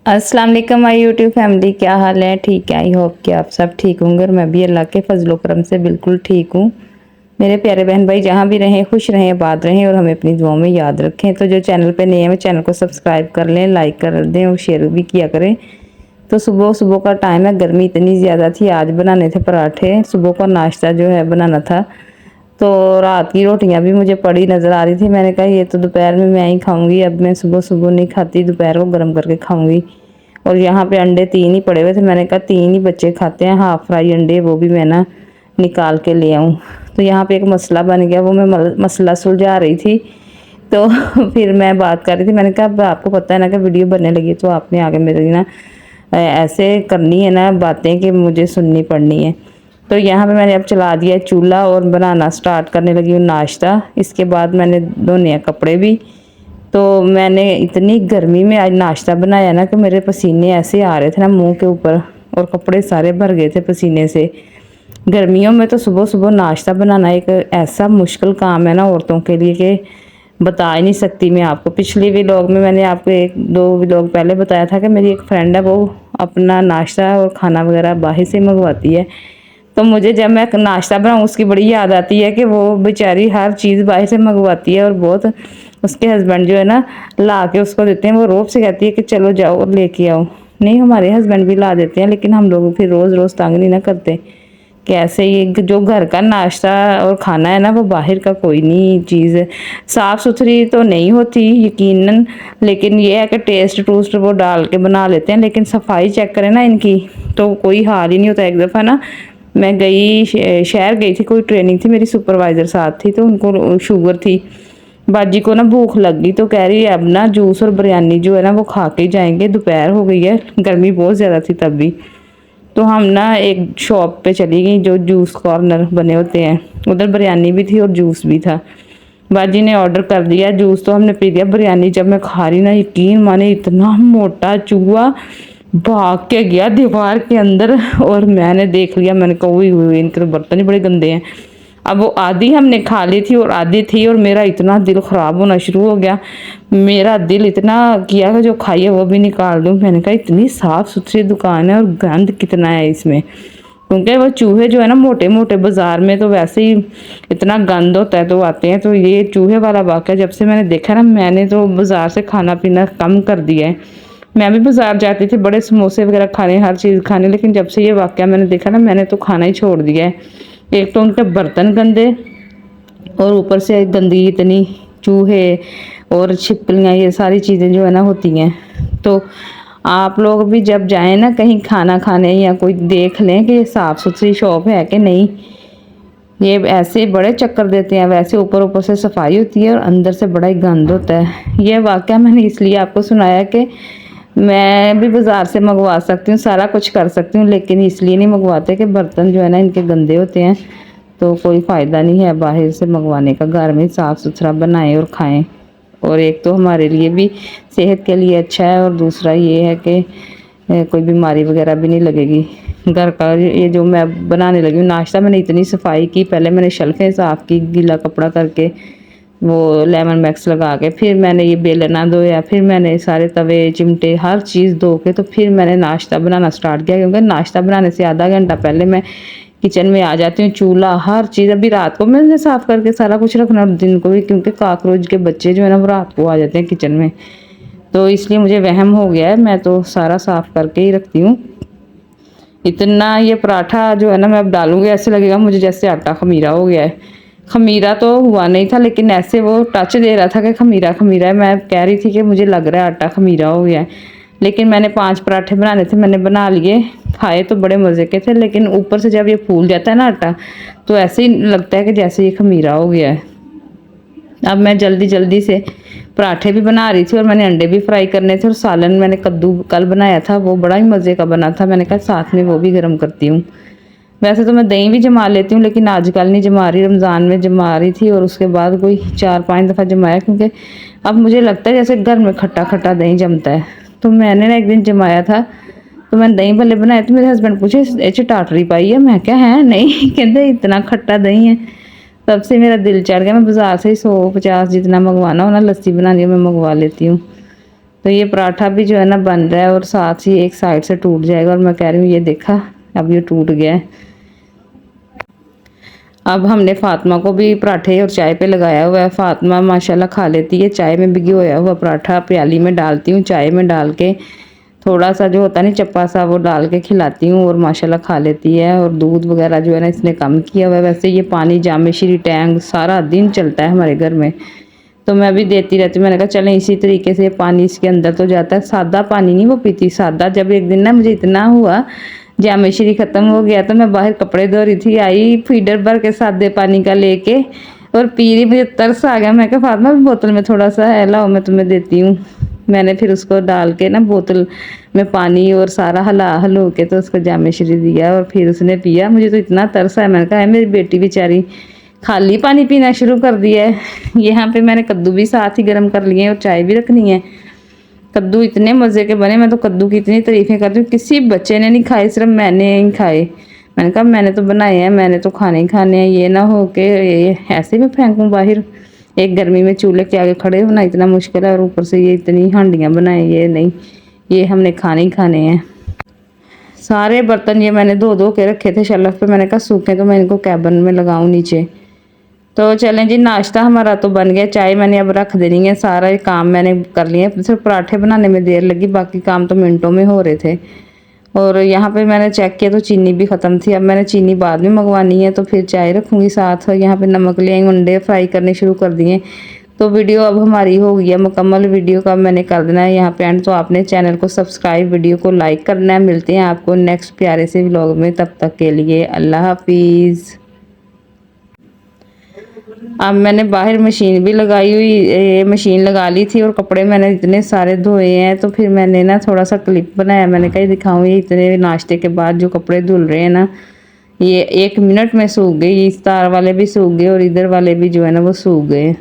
अस्सलाम वालेकुम my YouTube family, क्या हाल है? ठीक है, आई होप कि आप सब ठीक होंगे और मैं भी अल्लाह के फजलो करम से बिल्कुल ठीक हूँ। मेरे प्यारे बहन भाई जहाँ भी रहें खुश रहें, आबाद रहें और हमें अपनी दुआओं में याद रखें। तो जो चैनल पे नए हैं वो चैनल को सब्सक्राइब कर लें, लाइक कर दें और शेयर भी किया करें। तो सुबह सुबह का टाइम है, गर्मी इतनी ज़्यादा थी, आज बनाने थे पराठे। सुबह का नाश्ता जो है बनाना था, तो रात की रोटियां भी मुझे पड़ी नज़र आ रही थी। मैंने कहा ये तो दोपहर में मैं ही खाऊंगी, अब मैं सुबह सुबह नहीं खाती, दोपहर को गर्म करके खाऊंगी। और यहाँ पे अंडे 3 ही पड़े हुए थे, मैंने कहा 3 ही बच्चे खाते हैं, हाफ फ्राई अंडे वो भी मैं ना निकाल के ले आऊँ। तो यहाँ पे एक मसला बन गया, वो मैं मसला सुलझा रही थी। तो फिर मैं बात कर रही थी, मैंने कहा अब आपको पता है ना कि वीडियो बनने लगी, तो आपने आगे मेरी ना ऐसे करनी है ना बातें कि मुझे सुननी पड़नी है। तो यहाँ पे मैंने अब चला दिया चूल्हा और बनाना स्टार्ट करने लगी हूँ नाश्ता। इसके बाद मैंने धोने कपड़े भी। तो मैंने इतनी गर्मी में आज नाश्ता बनाया ना कि मेरे पसीने ऐसे आ रहे थे ना मुंह के ऊपर, और कपड़े सारे भर गए थे पसीने से। गर्मियों में तो सुबह सुबह नाश्ता बनाना एक ऐसा मुश्किल काम है ना औरतों के लिए कि बता ही नहीं सकती मैं आपको। पिछली व्लॉग में मैंने आपको 1-2 व्लॉग पहले बताया था कि मेरी एक फ्रेंड है, वो अपना नाश्ता और खाना वगैरह बाहर से मंगवाती है। तो मुझे जब मैं नाश्ता बनाऊँ उसकी बड़ी याद आती है कि वो बेचारी हर चीज़ बाहर से मंगवाती है, और बहुत उसके हस्बैंड जो है ना ला के उसको देते हैं। वो रोब से कहती है कि चलो जाओ और लेके आओ। नहीं, हमारे हस्बैंड भी ला देते हैं, लेकिन हम लोग फिर रोज़ रोज़ तंग नहीं ना करते। कि ऐसे ये जो घर का नाश्ता और खाना है ना, वो बाहर का कोई नहीं चीज़ साफ़ सुथरी तो नहीं होती यकीनन, लेकिन ये है कि टेस्ट टूस्ट वो डाल के बना लेते हैं। लेकिन सफाई चेक करें ना इनकी, तो कोई हाल ही नहीं होता। एक दफ़ा ना मैं गई शहर गई थी, कोई ट्रेनिंग थी, मेरी सुपरवाइज़र साथ थी, तो उनको शुगर थी। बाजी को ना भूख लग गई, तो कह रही है अब ना जूस और बिरयानी जो है ना वो खा के जाएंगे, दोपहर हो गई है, गर्मी बहुत ज़्यादा थी तब भी। तो हम ना एक शॉप पे चली गई जो जूस कॉर्नर बने होते हैं, उधर बिरयानी भी थी और जूस भी था। बाजी ने ऑर्डर कर दिया, जूस तो हमने पी लिया। बिरयानी जब मैं खा रही ना, यकीन माने इतना मोटा चूहा भाग के गया दीवार के अंदर, और मैंने देख लिया, मैंने कहा हुई इनके तो बर्तन ही बड़े गंदे हैं। अब वो आधी हमने खा ली थी और आधी थी, और मेरा इतना दिल ख़राब होना शुरू हो गया। मेरा दिल इतना किया कि जो खाइए वो भी निकाल दूँ। मैंने कहा इतनी साफ़ सुथरी दुकान है और गंद कितना है इसमें, क्योंकि वो चूहे जो है ना मोटे मोटे, बाज़ार में तो वैसे ही इतना गंद होता है तो आते हैं। तो ये चूहे वाला वाक़या जब से मैंने देखा ना, मैंने तो बाज़ार से खाना पीना कम कर दिया है। मैं भी बाज़ार जाती थी बड़े समोसे वगैरह खाने, हर चीज़ खाने, लेकिन जब से ये वाक़या मैंने देखा ना, मैंने तो खाना ही छोड़ दिया है। एक तो उनके बर्तन गंदे, और ऊपर से गंदगी इतनी, चूहे और छिपकलियाँ, ये सारी चीज़ें जो है ना होती हैं। तो आप लोग भी जब जाएं ना कहीं खाना खाने, या कोई देख लें कि साफ़ सुथरी शॉप है कि नहीं। ये ऐसे बड़े चक्कर देते हैं, वैसे ऊपर ऊपर से सफाई होती है और अंदर से बड़ा ही गंद होता है। ये वाक़या मैंने इसलिए आपको सुनाया कि मैं भी बाज़ार से मंगवा सकती हूँ, सारा कुछ कर सकती हूँ, लेकिन इसलिए नहीं मंगवाते कि बर्तन जो है ना इनके गंदे होते हैं। तो कोई फ़ायदा नहीं है बाहर से मंगवाने का, घर में साफ़ सुथरा बनाएं और खाएं। और एक तो हमारे लिए भी सेहत के लिए अच्छा है, और दूसरा ये है कि कोई बीमारी वगैरह भी नहीं लगेगी। घर का ये जो मैं बनाने लगी हूँ नाश्ता, मैंने इतनी सफाई की, पहले मैंने शेल्फ़ें साफ़ की गीला कपड़ा करके, वो लेमन मैक्स लगा के, फिर मैंने ये बेलना धोया, फिर मैंने सारे तवे चिमटे हर चीज़ धो के, तो फिर मैंने नाश्ता बनाना स्टार्ट किया। क्योंकि नाश्ता बनाने से आधा घंटा पहले मैं किचन में आ जाती हूँ। चूल्हा हर चीज़ अभी रात को मैंने साफ़ करके सारा कुछ रखना, दिन को भी, क्योंकि काकरोच के बच्चे जो है ना वो रात को आ जाते हैं किचन में, तो इसलिए मुझे वहम हो गया है, मैं तो सारा साफ़ करके ही रखती हूँ। इतना ये पराठा जो है ना मैं अब डालूँगी, ऐसे लगेगा मुझे जैसे आटा खमीरा हो गया है। खमीरा तो हुआ नहीं था, लेकिन ऐसे वो टच दे रहा था कि खमीरा खमीरा है। मैं कह रही थी कि मुझे लग रहा है आटा खमीरा हो गया है। लेकिन मैंने 5 पराठे बनाने थे, मैंने बना लिए, खाए तो बड़े मज़े के थे, लेकिन ऊपर से जब ये फूल जाता है ना आटा, तो ऐसे ही लगता है कि जैसे ये खमीरा हो गया है। अब मैं जल्दी जल्दी से पराठे भी बना रही थी, और मैंने अंडे भी फ्राई करने थे, और सालन मैंने कद्दू कल बनाया था, वो बड़ा ही मज़े का बना था। मैंने कहा साथ में वो भी गर्म करती हूँ। वैसे तो मैं दही भी जमा लेती हूँ, लेकिन आजकल नहीं जमा रही, रमज़ान में जमा रही थी, और उसके बाद कोई 4-5 दफ़ा जमाया, क्योंकि अब मुझे लगता है जैसे घर में खट्टा खट्टा दही जमता है। तो मैंने ना एक दिन जमाया था, तो मैंने दही भल्ले बनाए, तो मेरे हस्बैंड पूछे ये टाटरी पाई है? मैं क्या है नहीं, कहते इतना खट्टा दही है। तब से मेरा दिल चढ़ गया, मैं बाज़ार से ही 150 जितना मंगवाना हो ना, लस्सी बनानी हो मैं मंगवा लेती हूँ। तो ये पराठा भी जो है ना बन रहा है और साथ ही एक साइड से टूट जाएगा, और मैं कह रही हूँ ये देखा अब ये टूट गया है। अब हमने फातिमा को भी पराठे और चाय पे लगाया हुआ है। फातिमा माशाल्लाह खा लेती है। चाय में भिगोया हुआ पराठा प्याली में डालती हूँ, चाय में डाल के थोड़ा सा जो होता नहीं चप्पा सा वो डाल के खिलाती हूँ, और माशाल्लाह खा लेती है। और दूध वगैरह जो है ना इसने कम किया हुआ है। वैसे ये पानी जामे श्री टैंक सारा दिन चलता है हमारे घर में, तो मैं भी देती रहती हूँ। मैंने कहा चलें इसी तरीके से पानी इसके अंदर तो जाता है। सादा पानी नहीं वो पीती, सादा जब एक दिन ना मुझे इतना हुआ जामे श्री ख़त्म हो गया तो मैं बाहर कपड़े धो रही थी, आई फीडर भर के सादे पानी का लेके और पी रही। मुझे तरस आ गया, मैं कहा फातिमा बोतल में थोड़ा सा है लाओ मैं तुम्हें देती हूँ। मैंने फिर उसको डाल के ना बोतल में पानी और सारा हलो के तो उसको जामे श्री दिया और फिर उसने पिया। मुझे तो इतना तरस आया, मैंने कहा है मेरी बेटी बेचारी खाली पानी पीना शुरू कर दिया है। यहाँ पे मैंने कद्दू भी साथ ही गर्म कर लिए और चाय भी रखनी है। कद्दू इतने मज़े के बने, मैं तो कद्दू की इतनी तारीफ़ें करती हूँ। किसी बच्चे ने नहीं खाए, सिर्फ मैंने ही खाए। मैंने कहा मैंने तो बनाए हैं, मैंने तो खाने ही खाने हैं, ये ना हो के ये ऐसे में फेंकूँ बाहर। एक गर्मी में चूल्हे के आगे खड़े होना इतना मुश्किल है, और ऊपर से ये इतनी हांडियाँ बनाए, ये नहीं, ये हमने खाने ही खाने हैं। सारे बर्तन ये मैंने धो धो के रखे थे शेल्फ पे, मैंने कहा सूखे तो मैं इनको कैबिन में लगाऊँ नीचे। तो चलें जी, नाश्ता हमारा तो बन गया, चाय मैंने अब रख देनी है। सारा ये काम मैंने कर लिया, सिर्फ पराठे बनाने में देर लगी, बाकी काम तो मिनटों में हो रहे थे। और यहाँ पे मैंने चेक किया तो चीनी भी ख़त्म थी। अब मैंने चीनी बाद में मंगवानी है, तो फिर चाय रखूँगी साथ। और यहाँ पे नमक ले आई, अंडे फ्राई करने शुरू कर दिए। तो वीडियो अब हमारी हो गई है मुकम्मल। वीडियो का मैंने कर देना है यहाँ पे एंड, तो आपने चैनल को सब्सक्राइब, वीडियो को लाइक करना है। मिलते हैं आपको नेक्स्ट प्यारे से व्लॉग में, तब तक के लिए अल्लाह हाफिज़। अब मैंने बाहर मशीन भी लगाई हुई, ये मशीन लगा ली थी और कपड़े मैंने इतने सारे धोए हैं, तो फिर मैंने ना थोड़ा सा क्लिप बनाया। मैंने कहा दिखाऊँ ये इतने नाश्ते के बाद जो कपड़े धुल रहे हैं ना, ये 1 मिनट में सूख गई। इस तार वाले भी सूख गए और इधर वाले भी जो है ना वो सूख गए।